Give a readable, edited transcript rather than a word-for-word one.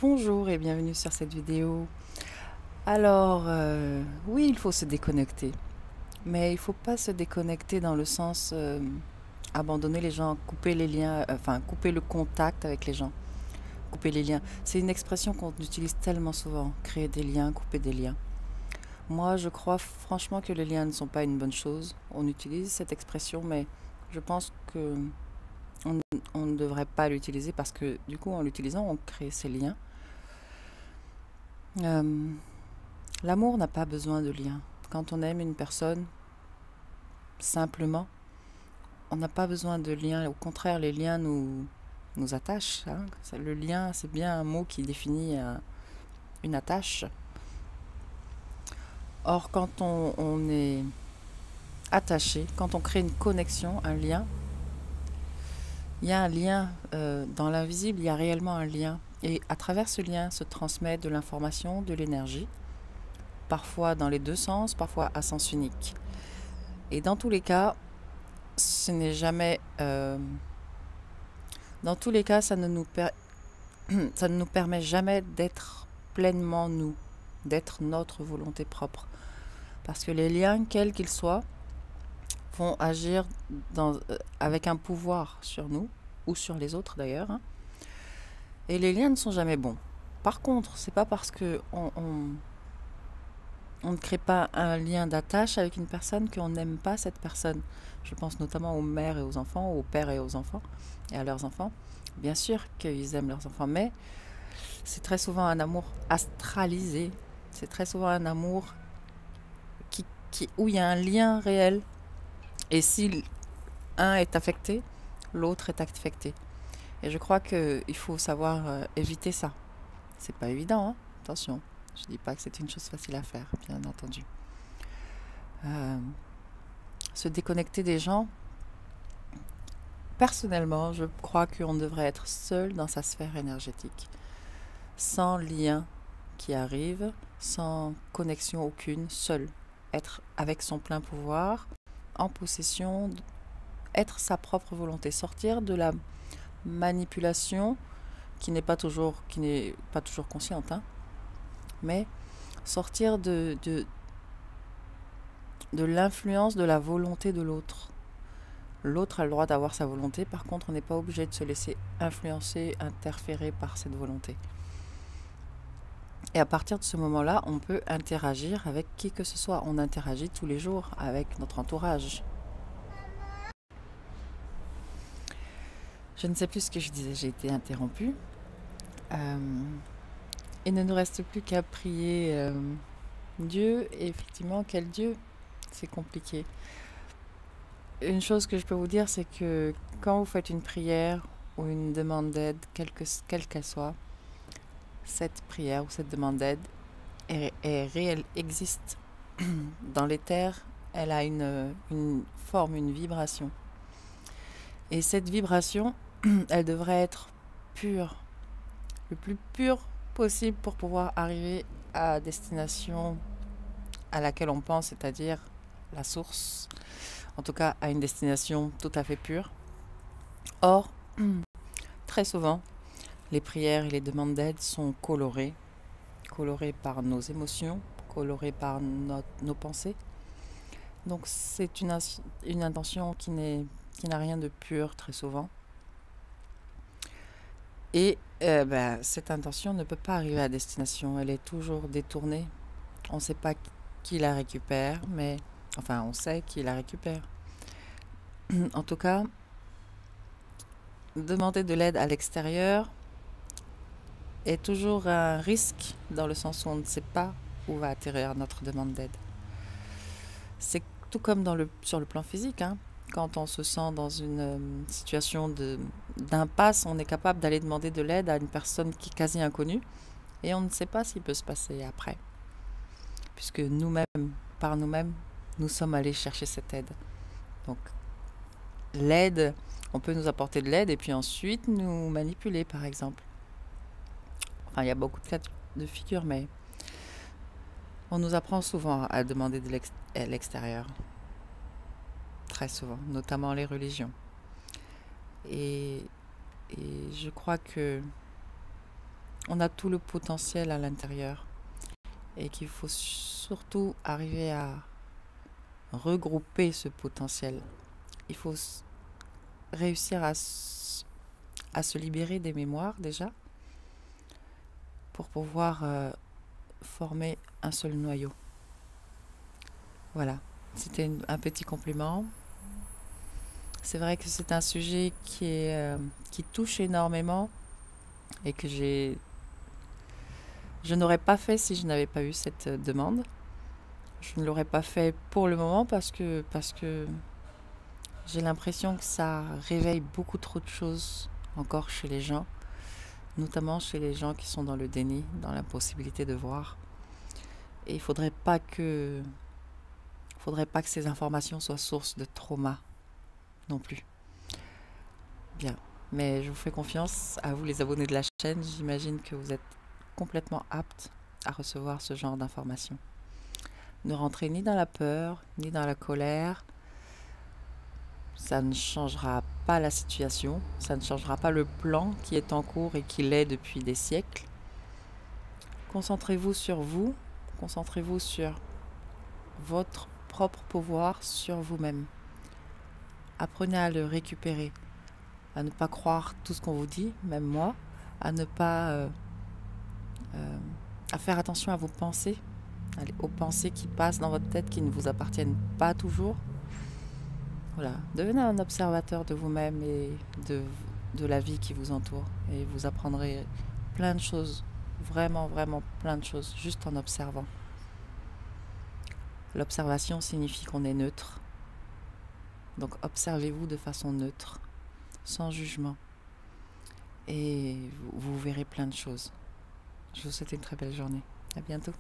Bonjour et bienvenue sur cette vidéo. Alors, oui, il faut se déconnecter, mais il faut pas se déconnecter dans le sens abandonner les gens, couper les liens, enfin couper le contact avec les gens, couper les liens. C'est une expression qu'on utilise tellement souvent, créer des liens, couper des liens. Moi, je crois franchement que les liens ne sont pas une bonne chose. On utilise cette expression, mais je pense que on, on ne devrait pas l'utiliser parce que du coup, en l'utilisant, on crée ces liens. Euh, L'amour n'a pas besoin de liens. Quand on aime une personne, simplement, on n'a pas besoin de liens. Au contraire, les liens nous attachent, hein. Le lien, c'est bien un mot qui définit une attache. Or, quand on est attaché, quand on crée une connexion, un lien, il y a un lien dans l'invisible, il y a réellement un lien. Et à travers ce lien se transmet de l'information, de l'énergie, parfois dans les deux sens, parfois à sens unique. Et dans tous les cas, ce n'est jamais... dans tous les cas, ça ne nous permet jamais d'être pleinement nous, d'être notre volonté propre. Parce que les liens, quels qu'ils soient, vont agir avec un pouvoir sur nous, ou sur les autres d'ailleurs, hein. Et les liens ne sont jamais bons. Par contre, c'est pas parce que on ne crée pas un lien d'attache avec une personne qu'on n'aime pas cette personne. Je pense notamment aux mères et aux enfants, aux pères et aux enfants, et à leurs enfants. Bien sûr qu'ils aiment leurs enfants, mais c'est très souvent un amour astralisé. C'est très souvent un amour où il y a un lien réel. Et si un est affecté, l'autre est affecté. Et je crois qu'il faut savoir éviter ça. C'est pas évident, hein, attention. Je dis pas que c'est une chose facile à faire, bien entendu. Euh, Se déconnecter des gens, personnellement, je crois qu'on devrait être seul dans sa sphère énergétique, sans lien qui arrive, sans connexion aucune, seul. Être avec son plein pouvoir, en possession, être sa propre volonté, sortir de la manipulation qui n'est pas toujours consciente, hein, mais sortir de l'influence de la volonté de l'autre. L'autre a le droit d'avoir sa volonté, par contre, on n'est pas obligé de se laisser influencer, interférer par cette volonté. Et à partir de ce moment-là, on peut interagir avec qui que ce soit. On interagit tous les jours avec notre entourage. Je ne sais plus ce que je disais, j'ai été interrompue. Il ne nous reste plus qu'à prier Dieu. Et effectivement, quel Dieu? C'est compliqué. Une chose que je peux vous dire, c'est que quand vous faites une prière ou une demande d'aide, quelle qu'elle soit, cette prière ou cette demande d'aide est réelle, existe. Dans l'éther, elle a une forme, une vibration. Et cette vibration, elle devrait être pure, le plus pure possible pour pouvoir arriver à la destination à laquelle on pense, c'est-à-dire la source, en tout cas à une destination tout à fait pure. Or, très souvent, les prières et les demandes d'aide sont colorées par nos émotions, colorées par nos pensées. Donc c'est une intention qui n'a rien de pur très souvent. Et cette intention ne peut pas arriver à destination, elle est toujours détournée. On ne sait pas qui la récupère, mais enfin on sait qui la récupère. En tout cas, demander de l'aide à l'extérieur est toujours un risque dans le sens où on ne sait pas où va atterrir notre demande d'aide. C'est tout comme sur le plan physique, hein. Quand on se sent dans une situation d'impasse, on est capable d'aller demander de l'aide à une personne qui est quasi inconnue et on ne sait pas ce qui peut se passer après. Puisque nous-mêmes, par nous-mêmes, nous sommes allés chercher cette aide. Donc, l'aide, on peut nous apporter de l'aide et puis ensuite nous manipuler, par exemple. Enfin, il y a beaucoup de cas de figure, mais on nous apprend souvent à demander de l'extérieur. Très souvent, notamment les religions. Et je crois que on a tout le potentiel à l'intérieur et qu'il faut surtout arriver à regrouper ce potentiel. Il faut réussir à se libérer des mémoires déjà pour pouvoir former un seul noyau. Voilà, c'était un petit compliment. C'est vrai que c'est un sujet qui touche énormément et que je n'aurais pas fait si je n'avais pas eu cette demande. Je ne l'aurais pas fait pour le moment parce que j'ai l'impression que ça réveille beaucoup trop de choses encore chez les gens, notamment chez les gens qui sont dans le déni, dans l'impossibilité de voir. Et il faudrait pas que ces informations soient source de trauma non plus. Bien, mais je vous fais confiance à vous les abonnés de la chaîne. J'imagine que vous êtes complètement aptes à recevoir ce genre d'informations. Ne rentrez ni dans la peur, ni dans la colère. Ça ne changera pas la situation, ça ne changera pas le plan qui est en cours et qui l'est depuis des siècles. Concentrez-vous sur vous, concentrez-vous sur votre propre pouvoir sur vous-même. Apprenez à le récupérer, à ne pas croire tout ce qu'on vous dit, même moi, à ne pas à faire attention à vos pensées, aux pensées qui passent dans votre tête qui ne vous appartiennent pas toujours. Voilà, devenez un observateur de vous-même et de la vie qui vous entoure et vous apprendrez plein de choses, vraiment, vraiment plein de choses, juste en observant. L'observation signifie qu'on est neutre. Donc observez-vous de façon neutre, sans jugement. Et vous verrez plein de choses. Je vous souhaite une très belle journée. À bientôt.